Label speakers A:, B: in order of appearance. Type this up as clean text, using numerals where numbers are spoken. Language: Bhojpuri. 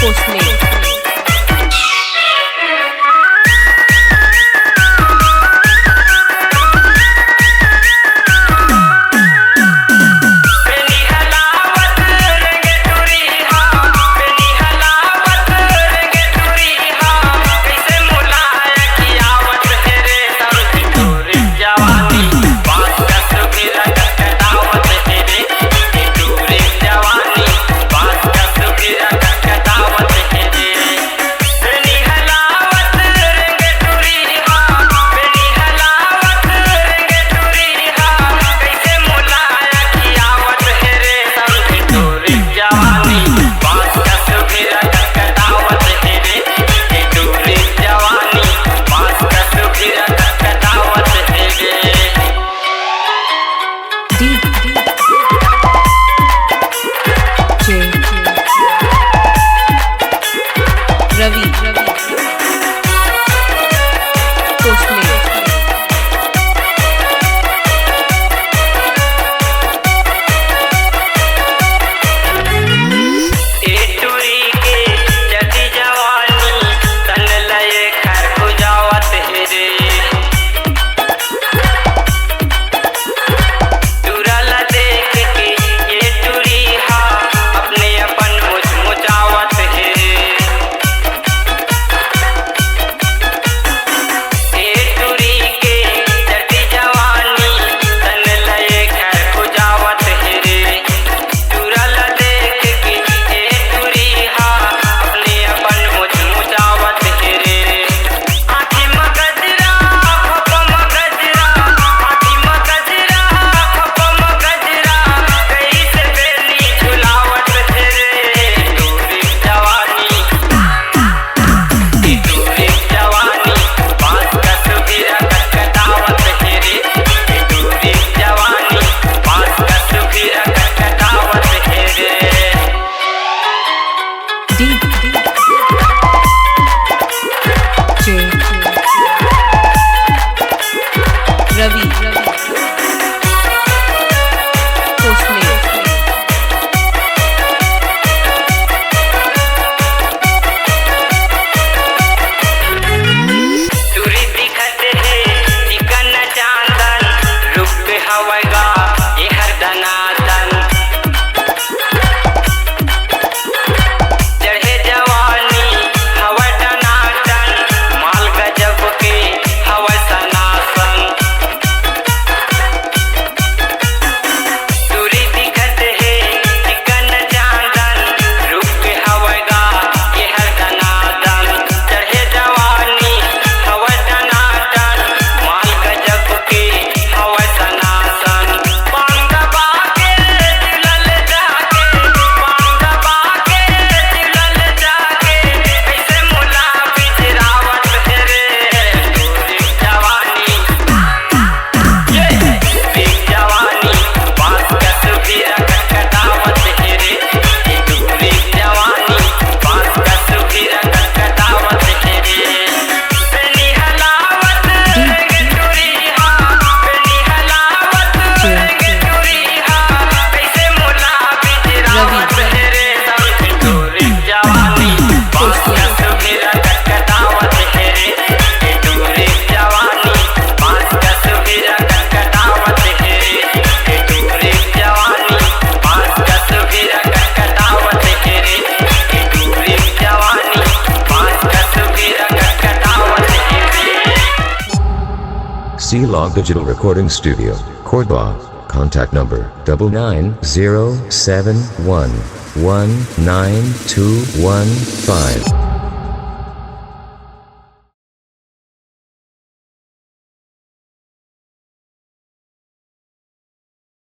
A: postmate. Ravi, postmate. Ravi, postmate.
B: सूरी दिखत है चिकन चांदन रुक हवगा ये हर दनादन चढ़े जवानी हवा टनाटन माल गजब के हवा सनासन सूरी दिखत है चिकन चांदन रुक हवगा ये हर दनादन चढ़े जवानी हवा टनाटन माल गजब के हवा सनासन पान दबा के दिलल जाके पान दबा के दिलल जाके ऐसे मुला बिजरावत है रे दूरी जवानी ये दूरी जवानी पास कस भी कटावत है रे दूरी जवानी पास कस भी कटावत है रे बेनी हलावत गे दूरी बेनी हलावत गे दूरी कैसे मुला बिजरावत है रे दूरी जवानी पास कस भी कटावत है रे दूरी जवानी पास कस भी कटावत है रे दूरी जवानी पास कस भी कटावत है रे दूरी जवानी पास कस भी कटावत है रे
C: C-Log Digital Recording Studio, Cordoba. Contact number 99071192215.